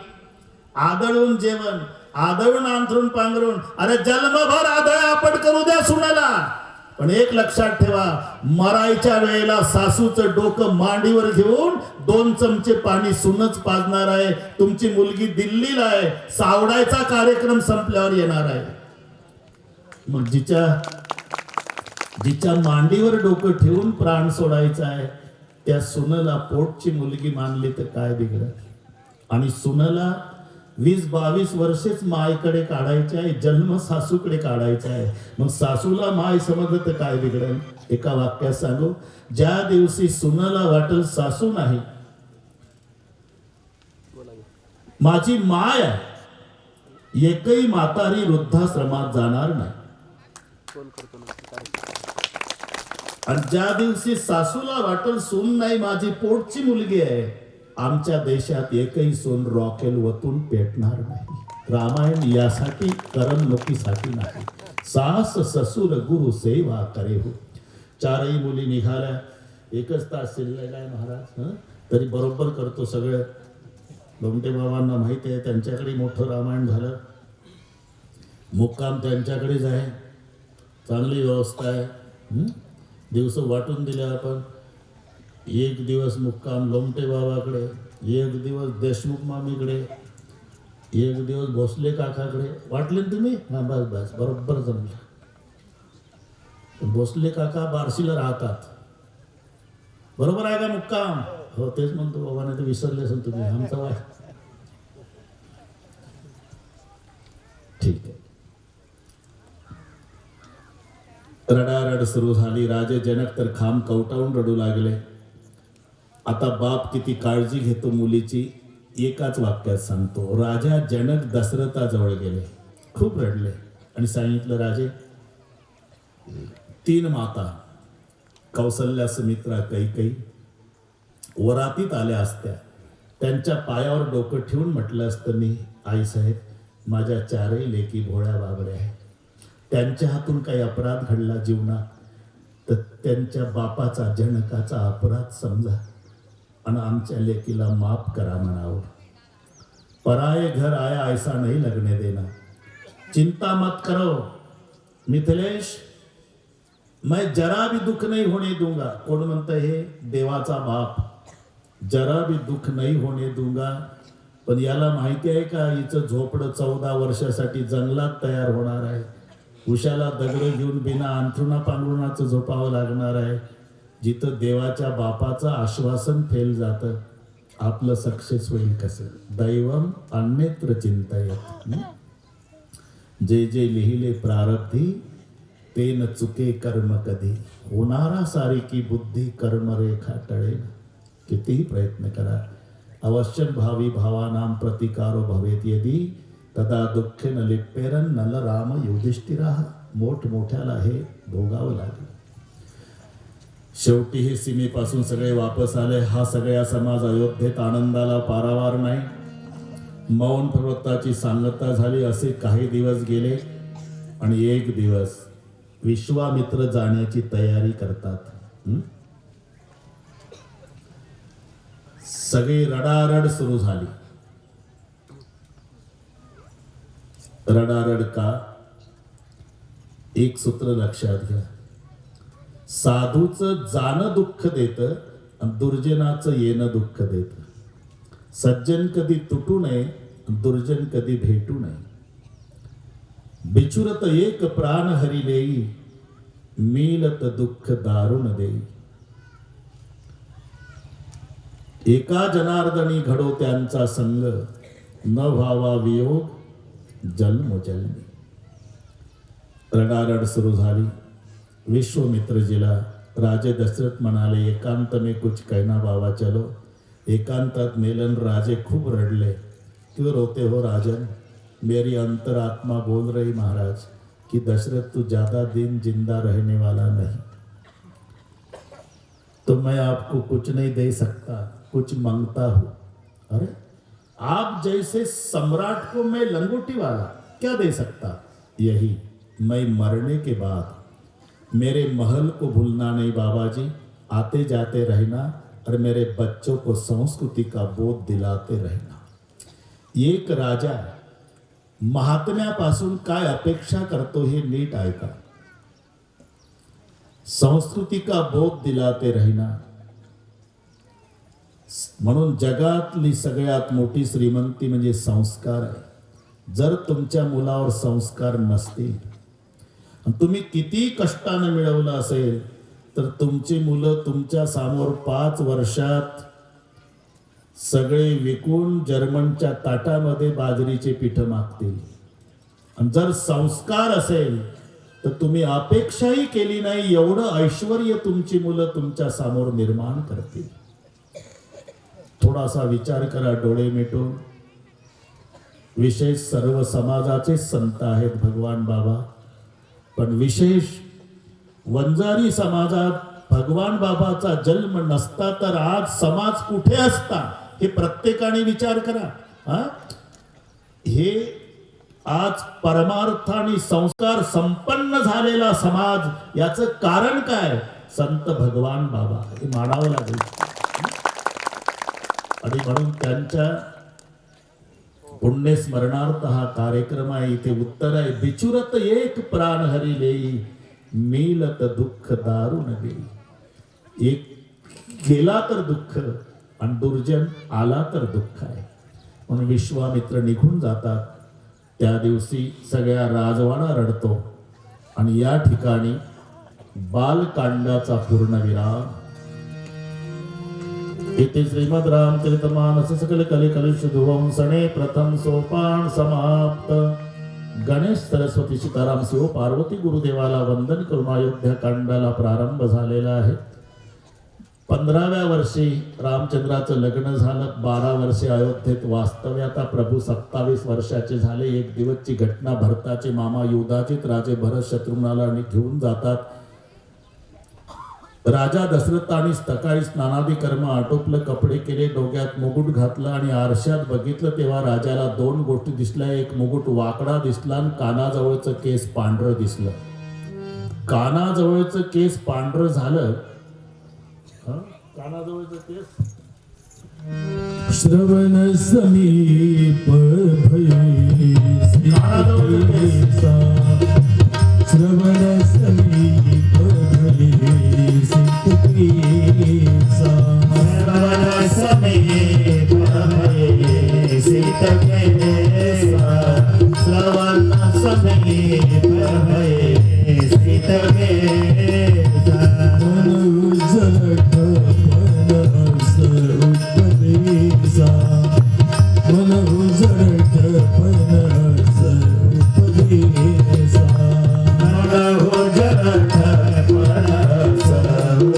आदळून जेवण, आदळून अंथरून पांघरून. अरे जन्मभर आदळ आपण करू द्या सुनाला. पण एक लक्षात ठेवा, मरायच्या वेळेला सासूचं डोकं मांडीवर घेऊन 2 चमचे पाणी सुनच पाजणार आहे. तुमची मुलगी दिल्लीला आहे. सावडायचा कार्यक्रम संपल्यावर येणार आहे. मग जिच्या मांडीवर डोकं ठेवून प्राण सोडायचा आहे त्या सुनला पोटची मुलगी मानली तर काय बिघडत? आणि सुनला 20-22 वर्षेच मायकडे काढायचे आहे. जन्म सासूकडे काढायचा आहे. मग सासूला माय समजलं तर काय बिघडेल? एका वाक्यात सांगू, ज्या दिवशी सुनाला वाटेल सासू नाही माझी माय आहे, एकही म्हातारी वृद्धाश्रमात जाणार नाही. आणि ज्या दिवशी सासूला वाटेल सून नाही माझी पोटची मुलगी आहे, आमच्या देशात एकही सोन रॉकेल वतून पेटणार नाही. रामायण यासाठी करमणुकीसाठी नाही. सास ससुर गुरु सेवा करे हो. चारही मुली निघाल्या. एकच तास शिल्लक आहे महाराज. तरी बरोबर करतो सगळं. लोमटे बाबांना माहिती आहे त्यांच्याकडे मोठं रामायण झालं. मुक्काम त्यांच्याकडेच आहे. चांगली व्यवस्था आहे. दिवस वाटून दिले आपण. एक दिवस मुक्काम लोमटे बाबाकडे, एक दिवस देशमुख मामीकडे, एक दिवस भोसले काकाकडे. वाटले ना तुम्ही? हां बस बस बरोबर जमलं. भोसले काका बार्शीला राहतात. बरोबर आहे का मुक्काम? हो तेच म्हणतो बाबाने ते विसरले असेल तुम्ही. आमचा वाय ठीक आहे. रडारड सुरू झाली. राजे जनक तर खांब कवटाळून रडू लागले. आता बाप किती काळजी घेतो मुलीची एकाच वाक्यात सांगतो. राजा जनक दशरथाजवळ गेले. खूप रडले आणि सांगितलं राजे 3 माता कौसल्या सुमित्रा कैकेयी वरातीत आल्या असत्या. त्यांच्या पायावर डोकं ठेवून म्हटलं असतं मी आईसाहेब माझ्या 4ही लेकी भोळ्या बाबड्या आहेत. त्यांच्या हातून काही अपराध घडला जीवनात तर त्यांच्या बापाचा जनकाचा अपराध समजा आणि आमच्या लेकीला माफ करा म्हणावं. पराये घर आया ऐसा नहीं लगने देना. चिंता मत करो मिथिलेश, मैं जरा भी दुख नहीं होने दूंगा. कोण म्हणतं हे? देवाचा बाप. जरा भी दुख नहीं होने दूंगा. पण याला माहिती आहे का हिचं झोपडं 14 वर्षासाठी जंगलात तयार होणार आहे. उशाला दगड घेऊन बिना अंथरुणा पांघरुणाचं झोपावं लागणार आहे. जिथं देवाच्या बापाचं आश्वासन फेल जातं आपलं सक्सेस होईल कसं? दैवम अन्यत्र चिंतयेत. जे जे लिहिले प्रारब्धी ते न चुके कर्म कधी. होणारा सारी की बुद्धी कर्मरेखा टळेल. कितीही प्रयत्न करा. अवश्यम भावी भावानां प्रतिकारो भवेत यदी तदा दुःखे न लिप्पेरन नल राम युधिष्ठिरा. मोठमोठ्याला हे भोगावं लागेल. शेवटी हे सीमेपासून सगळे वापस आले. हा सगळ्या समाज अयोध्येत आनंदाला पारावार नाही. मौन पर्वताची सांगता झाली. असे काही दिवस गेले आणि एक दिवस विश्वामित्र जाण्याची तयारी करतात. सगळी रडारड सुरू झाली. रडारड का? एक सूत्र लक्षात घ्या. साधूचं जाणं दुःख देतं आणि दुर्जनाचं येणं दुःख देतं. सज्जन कधी तुटू नये, दुर्जन कधी भेटू नये. बिछुरत एक प्राण हरी लेई, मिलत दुःख दारुण देई. एका जनार्दनी घडो त्यांचा संग, न व्हावा वियोग जन्मोजन्मी. रडारड सुरू झाली. विश्वामित्रजीला राजे दशरथ म्हणाले एकांत में कुछ कहना बाबा चलो. एकांतात नेलन. राजे खूप रडले. क्यों रोते हो राजन? मेरी अंतरात्मा बोल रही महाराज कि दशरथ तू ज्यादा दिन जिंदा रहने वाला नहीं, तो मैं आपको कुछ नहीं दे सकता, कुछ मांगता हूँ. अरे आप जैसे सम्राट को मैं लंगोटी वाला क्या दे सकता? यही मैं मरने के बाद मेरे महल को भूलना नहीं बाबा जी. आते जाते रहना और मेरे बच्चों को संस्कृति का बोध दिलाते रहना. एक राजा महात्म्यापासून काय अपेक्षा करतो हे नीट ऐका. संस्कृती का बोध दिलाते रहना. म्हणून जगातली सगळ्यात मोठी श्रीमंती म्हणजे संस्कार आहे. जर तुमच्या मुलावर संस्कार नसतील, तुम्ही किती कष्टाने मिळवलं असेल, तर तुमची मुलं तुमच्या समोर 5 वर्षात सगळे विकून जर्मनच्या ताटामध्ये बाजरीचे पीठ मागतील. आणि जर संस्कार असेल तर तुम्ही अपेक्षाही केली नाही एवढं ऐश्वर्य तुमची मुलं तुमच्या समोर निर्माण करतील. थोडासा विचार करा डोळे मिटून. विशेष सर्व समाजाचे संत आहेत भगवान बाबा, पण विशेष वंजारी समाजात भगवान बाबाचा जन्म नसता तर आज समाज कुठे असता हे प्रत्येकाने विचार करा. हा, हे आज परमार्थ आणि संस्कार संपन्न झालेला समाज, याचं कारण काय? संत भगवान बाबा, हे मानावं लागेल. आणि म्हणून त्यांच्या पुण्यस्मरणार्थ हा कार्यक्रम आहे. इथे उत्तर आहे, बिचुरत एक प्राण हरी लेई, मिलत दुःख दारुण देई. एक गेला तर दुःख आणि दुर्जन आला तर दुःख आहे. म्हणून विश्वामित्र निघून जातात. त्या दिवशी सगळ्या राजवाडा रडतो आणि या ठिकाणी बालकांडाचा पूर्णविराम. इथे श्रीमद रामचरितमानस सकल कले कलुष धुवंसने प्रथम सोपान समाप्त. गणेश सरस्वती सीताराम शिव पार्वती गुरुदेवाला वंदन करून अयोध्या कांडाला प्रारंभ झालेला आहे. 15व्या वर्षी रामचंद्राचं लग्न झालं. 12 वर्षे अयोध्येत वास्तव्य. आता प्रभू 27 वर्षाचे झाले. एक दिवसची घटना, भरताचे मामा युधाजित राजे भरत शत्रुघ्नाला घेऊन जातात. राजा दशरथ आणि सकाळी स्नानादी कर्म आटोपलं, कपडे केले, डोक्यात मुकुट घातला आणि आरशात बघितलं तेव्हा राजाला 2 गोष्टी दिसल्या. एक मुकुट वाकडा दिसला आणि कानाजवळचं केस पांढरं दिसलं. कानाजवळचं केस पांढरं झालं. कानाजवळचं केस श्रवण समीप भये श्रवण समीप भये सीतकेसा. श्रवण समीप भये सीतकेसा. श्रवण समीप भये सीतकेसा. मन उजळत फणस उपदेसा. मन उजळत फणस उपदेसा. मन उजळत फणस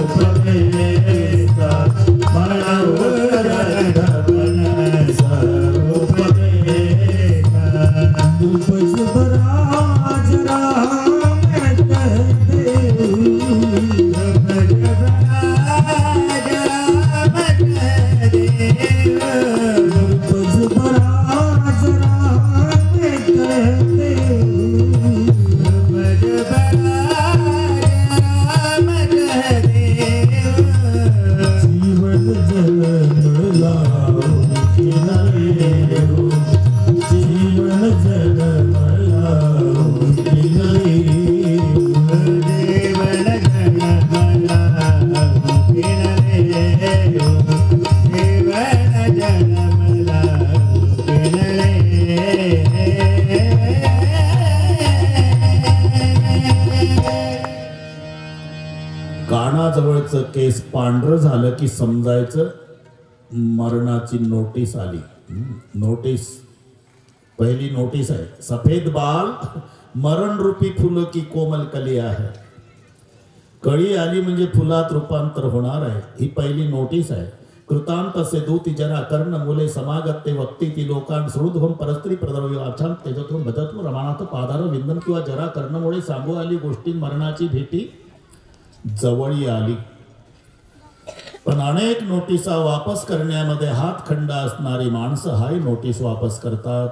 उपदेसा. मन उजळत फणस उपदेसा. उपज बराज राम कहते. उपज बराज राम कहते. उपज बराज राम कहते. उपज बराज राम कहते. जीवन जल लाओ किनारे हो. जीवन जल लाओ किनारे हो. जीवन जलमला किनारे हो. जीवन जलमला किनारे. कानाजवळचं केस पांढरं झालं की समजायचं मरणाची नोटीस आली. नोटीस, पहिली नोटीस आहे, सफेद बाल मरण रूपी फुलं की कोमल कली आहे. कळी आली म्हणजे फुलात रूपांतर होणार आहे. ही पहिली नोटीस आहे. कृतांतसे दूती जरा कर्ण मुले समागत्ते वक्ती ती लोकांत सृध्वम परस्त्री प्रदर्व्य अर्थात तेजत्वम भजत्व रमानाथ पादार विंदन किंवा जरा कर्णमुळे सांगू आली गोष्टी. मरणाची भीती जवळी आली. पण अनेक नोटिसा वापस करण्यामध्ये हातखंड असणारी माणसं हाय नोटीस वापस करतात.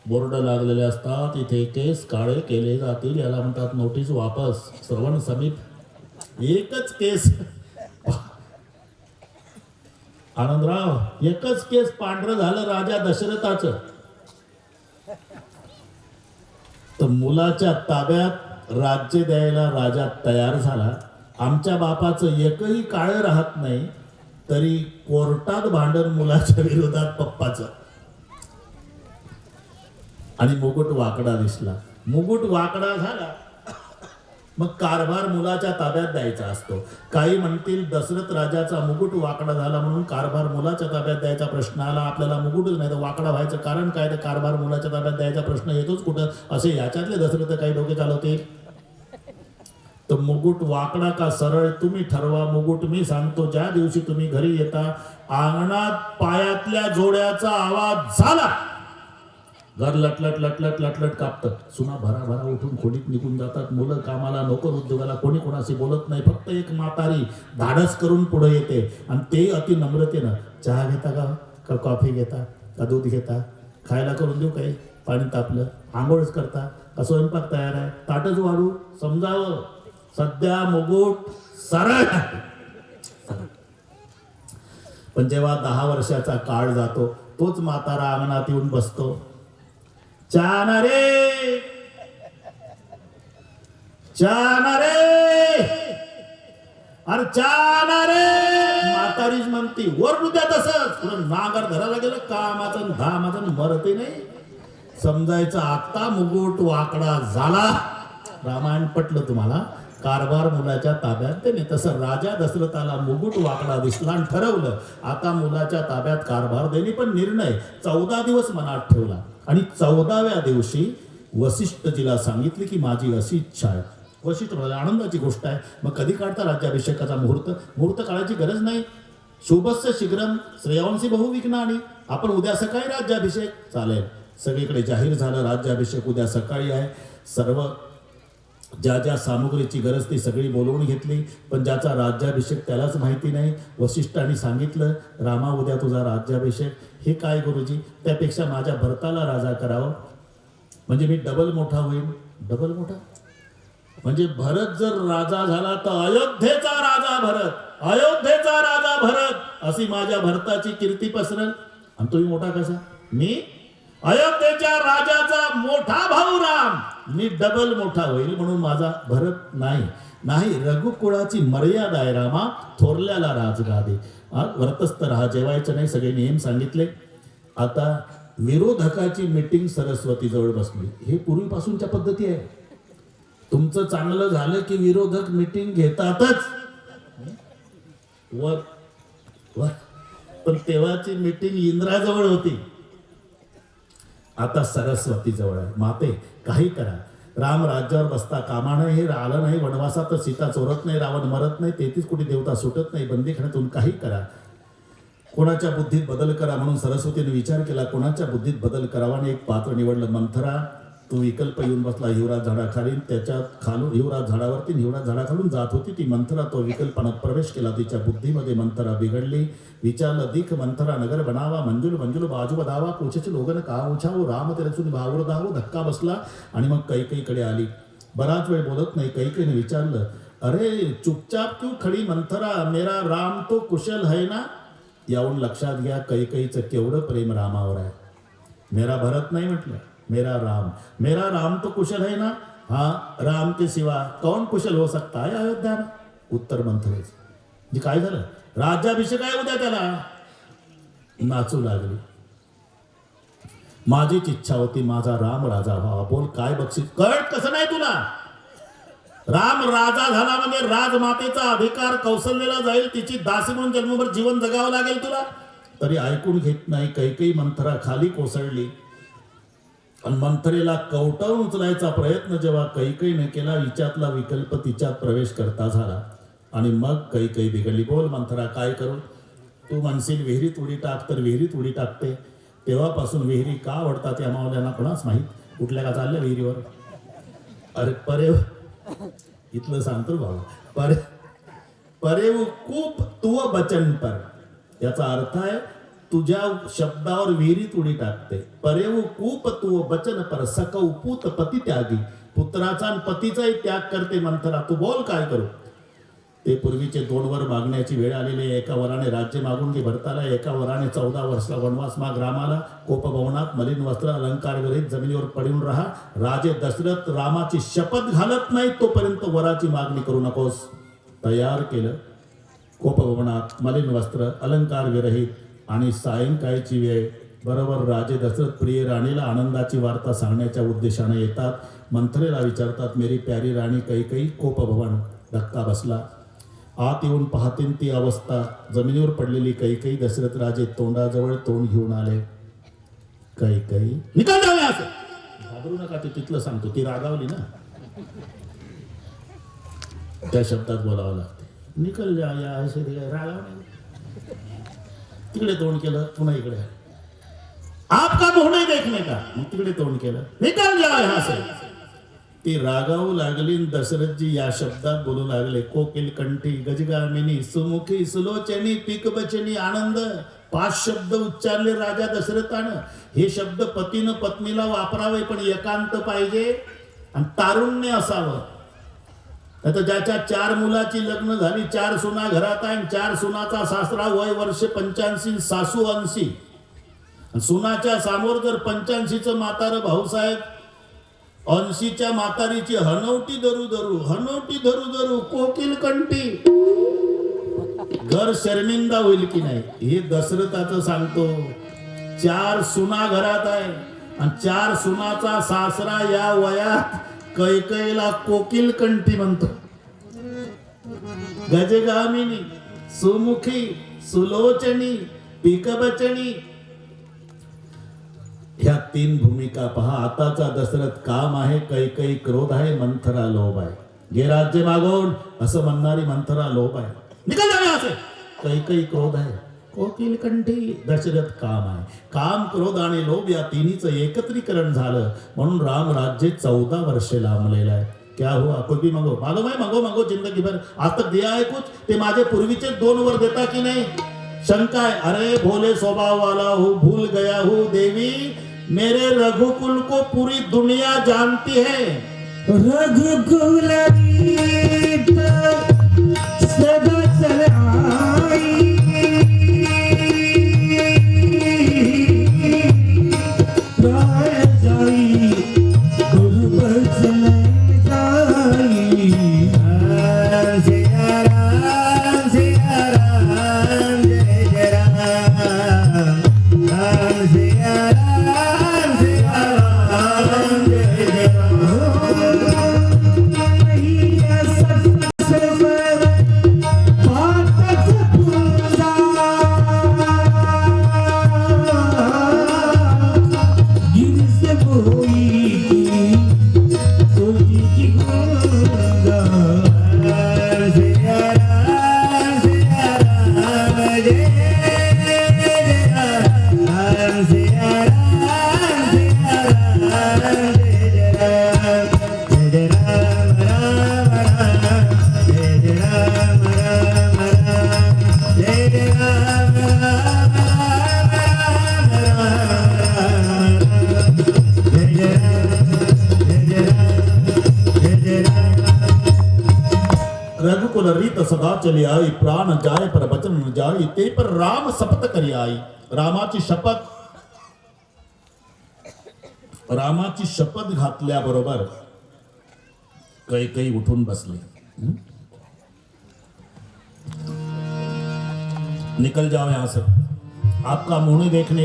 बोर्ड लागलेले असतात, इथे केस काळे केले जातील, याला म्हणतात नोटीस वापस. श्रवण समीप. एकच केस, आनंदराव, एकच केस पांढरं झालं राजा दशरथाचं. तर मुलाच्या ताब्यात राज्य द्यायला राजा तयार झाला. आमच्या बापाचं एकही काळं राहत नाही, तरी कोर्टात भांडण मुलाच्या विरोधात पप्पाचं. आणि मुकुट वाकडा दिसला. मुकुट वाकडा झाला मग कारभार मुलाच्या ताब्यात द्यायचा असतो. काही म्हणतील दशरथ राजाचा मुकुट वाकडा झाला म्हणून कारभार मुलाच्या ताब्यात द्यायचा प्रश्न आला. आपल्याला मुकुटच नाही तर वाकडा व्हायचं कारण काय? तर कारभार मुलाच्या ताब्यात द्यायचा प्रश्न येतोच कुठं? असे याच्यातले दशरथ काही डोके चालवते. तर मुकुट वाकडा का सरळ तुम्ही ठरवा. मुकुट मी सांगतो. ज्या दिवशी तुम्ही घरी येता अंगणात पायातल्या जोड्याचा आवाज झाला, घर लटलट लटलट लटलट कापतं. सुना भराभरा उठून खोलीत निघून जातात. मुलं कामाला, नोकर उद्योगाला, कोणी कोणाशी बोलत नाही. फक्त एक म्हातारी धाडस करून पुढे येते आणि ते अति नम्रतेनं, चहा घेता का? का कॉफी घेता का दूध घेता खायला करून देऊ काही पाणी तापलं आंघोळच करता का स्वयंपाक तयार आहे ताटच वाढू समजावं सध्या मुकुट सरळ आहे. पण जेव्हा 10 वर्षाचा काळ जातो तोच म्हातारा अंगणात येऊन बसतो चाना रे चाना रे अरे चाना रे म्हातारीच म्हणती वरडू द्या तसंच पुढं नागर धरायला गेलं कामाचं धामाचं मरते नाही समजायचं आता मुकुट वाकडा झाला. रामायण पटलं तुम्हाला कारभार मुलाच्या ताब्यात देणे तसं राजा दशरथाला मुकुट वाकडा दिसला आणि ठरवलं आता मुलाच्या ताब्यात कारभार देणे. पण निर्णय 14 दिवस मनात ठेवला आणि 14व्या दिवशी वसिष्ठजीला सांगितले की माझी अशी इच्छा आहे. वसिष्ठ म्हणाले आनंदाची गोष्ट आहे मग कधी काढता राज्याभिषेकाचा मुहूर्त काढायची गरज नाही. शुभस्य शीघ्रम श्रेयांसी बहुविघ्नानी आपण उद्या सकाळी राज्याभिषेक चालेल. सगळीकडे जाहीर झालं राज्याभिषेक उद्या सकाळी आहे. सर्व ज्या ज्या सामुग्रीची गरज ती सगळी बोलवून घेतली. पण ज्याचा राज्याभिषेक त्यालाच माहिती नाही. वसिष्ठांनी सांगितलं रामा उद्या तुझा राज्याभिषेक. हे काय गुरुजी त्यापेक्षा माझ्या भरताला राजा करावं म्हणजे मी डबल मोठा होईल. डबल मोठा म्हणजे भरत जर राजा झाला तर अयोध्येचा राजा भरत अयोध्येचा राजा भरत अशी माझ्या भरताची कीर्ती पसरल. आणि तुम्ही मोठा कसा मी अयोध्येच्या राजाचा मोठा भाऊ राम मी डबल मोठा होईल म्हणून माझा भरत नाही. रघुकुळाची मर्यादा आहे रामा थोरल्याला राजगादी वर्तस्थ राहा जेवायचं नाही सगळे नियम सांगितले. आता विरोधकाची मीटिंग सरस्वती जवळ बसली. हे पूर्वीपासूनच्या पद्धती आहे. तुमचं चांगलं झालं की विरोधक मीटिंग घेतातच वर पण तेव्हाची मीटिंग इंद्राजवळ होती आता सरस्वती जवळ आहे. माते काही करा राम राज्यावर बसता कामा नये. हे आलं नाही वनवासात तर सीता चोरत नाही रावण मरत नाही 33 कोटी देवता सुटत नाही बंदीखान्यातून काही करा. कोणाच्या बुद्धीत बदल करा म्हणून सरस्वतीने विचार केला. कोणाच्या बुद्धीत बदल करावा आणि एक पात्र निवडलं मंथरा. तो विकल्प येऊन बसला हिवराज झाडाखाली. त्याच्यात खालून हिवराज झाडावरती हिवराज झाडाखालून जात होती ती मंथरा. तो विकल्पानं प्रवेश केला. तिच्या बुद्धीमध्ये मंथरा बिघडली. विचारलं दिख मंथरा नगर बनावा मंजुल मंजुल बाजू बदावा कोचेचे लोगन का उछावो राम तेरचून भावर दावो. धक्का बसला आणि मग कैकेयीकडे आली. बराच वेळ बोलत नाही. कैकेयीने विचारलं अरे चुपचाप क्यों खडी मंथरा मेरा राम तो कुशल है ना. यावून लक्षात घ्या कैकेयीचं केवढं प्रेम रामावर आहे. मेरा भरत नाही म्हटलं मेरा राम तो कुशल है ना. हाँ राम के सिवा कौन कुशल हो सकता है अयोध्या में. उत्तर मंथरेच म्हणजे काय झालं राज्याभिषेक आहे उद्या त्याला. नाचू लागली. माझीच इच्छा होती माझा राम राजा व्हावा. बोल काय बक्षीस कळत कसं नाही तुला. राम राजा झाला म्हणजे राजमातेचा अधिकार कौशल्याला जाईल. तिची दासी म्हणून जन्मभर जीवन जगावं लागेल तुला. तरी ऐकून घेत नाही. कैकेयी मंथरा खाली कोसळली आणि मंथरेला कवटावून उचलायचा प्रयत्न जेव्हा कैकेयीने केला हिच्यातला विकल्प तिच्यात प्रवेश करता झाला आणि मग कैकेयी बिघडली. बोल मंथरा काय करू. तू म्हणशील विहिरीत उडी टाक तर विहिरीत उडी टाकते. तेव्हापासून विहिरी का आवडतात या मावल्यांना कोणाच माहीत. कुठल्या का चालल्या विहिरीवर. अरे परे इथलं सांगतो भाऊ परेव खूप तुव बचन पर याचा अर्थ आहे तुझ्या शब्दावर विहिरीत उडी टाकते. परेव खूप तुव बचन पर सकौ पूत पती त्यागी. पुत्राचा आणि पतीचाही त्याग करते मंथरा. तू बोल काय करू. ते पूर्वीचे 2 वर मागण्याची वेळ आलेली. एका वराने राज्य मागून घे भरताला. एका वराने 14 वर्षाला वनवास माग रामाला. कोपभवनात मलिन वस्त्र अलंकार विरहित जमिनीवर पडून राहा. राजे दशरथ रामाची शपथ घालत नाही तोपर्यंत वराची मागणी करू नकोस. तयार केलं. कोपभवनात मलिन वस्त्र अलंकार विरहित आणि सायंकाळची वेळ. बरोबर राजे दशरथ प्रिय राणीला आनंदाची वार्ता सांगण्याच्या उद्देशाने येतात. मंथरेला विचारतात मेरी प्यारी राणी कैकेयी. कोपभवन. धक्का बसला. आत येऊन पाहतीन ती अवस्था. जमिनीवर पडलेली कैकेयी. दशरथ राजे तोंडाजवळ तोंड घेऊन आले. कैकेयी निकाल जाऊया असं घाबरू नका. ते तिथलं सांगतो. ती रागावली ना त्या शब्दात बोलावं लागते. निकल जा या असे रागावली. तिकडे तोंड केलं. पुन्हा इकडे आपका मुंह नहीं देखने का. मग तिकडे तोंड केलं. निकाल जा यहाँ से. ती रागावू लागली. दशरथजी या शब्दात बोलू लागले. कोकिल कंठी गजगामिनी सुमुखी सुलोचनी पीक बचनी आनंद 5 शब्द उच्चारले राजा दशरथानं. हे शब्द पतीनं पत्नीला वापरावे, पण एकांत पाहिजे आणि तारुण्य असावं. आता ज्याच्या 4 मुलाची लग्न झाली, 4 सुना घरात आहे, 4 सुनाचा सासरा वय वर्ष 85, सासू 80. सुनाच्या समोर जर 85चं म्हातारं भाऊसाहेब 80च्या म्हातारीची हनवटी धरू धरू कोकिल कंठी, घर शर्मिंदा होईल की नाही. हे दशरथाचं सांगतो. 4 सुना घरात आहे आणि 4 सुनाचा सासरा या वयात कैकेयीला कोकिल कंठी म्हणतो. गजगामिनी, सुमुखी, सुलोचनी, पिकबचनी, ह्या 3 भूमिका पहा. आताचा दशरथ काम आहे, कैकेयी क्रोध आहे, मंथरा लोभ आहे. घे राज्य मागून असं म्हणणारी मंथरा लोभ आहे. निकाल जाणे असे. कैकेयी क्रोध आहे, कोकिल कंठी दशरथ काम आहे. काम, क्रोध आणि लोभ या तिन्हीचं एकत्रीकरण झालं म्हणून राम राज्य 14 वर्षे लांबलेलं आहे. क्या हुआ? कुछ भी मांगो मालूम है, मांगो जिंदगी भर. आज तक दिया है कुछ? ते माझे पूर्वीचे 2 वर देता की नाही? शंका है. अरे भोले स्वभाव वाला हूँ, भूल गया हूँ देवी, मेरे रघुकुल को पूरी दुनिया जानती है. रघुकुल रीत सदा चल आई, राय जाई गुरबचन जाई. सिया राम जय जय राम. राम सिया राम जय जय राम. मैया सत्सवर पाठक तुझा, गिर से बोई तुझी गुंगा. सिया राम जय जय राम. सिया राम जय जय राम. जय राम राम राम. जय राम राम राम. जय राम राम राम. जय राम. रघुकुल रीत सदा चली आई, प्राण जाय पर वचन न जाई, ते पर राम शपथ करी आई. रामाची शपथ घातल्याबरोबर कैकेयी उठून बसली. निकल जाओ यहां से, आपका मुंह नहीं देखने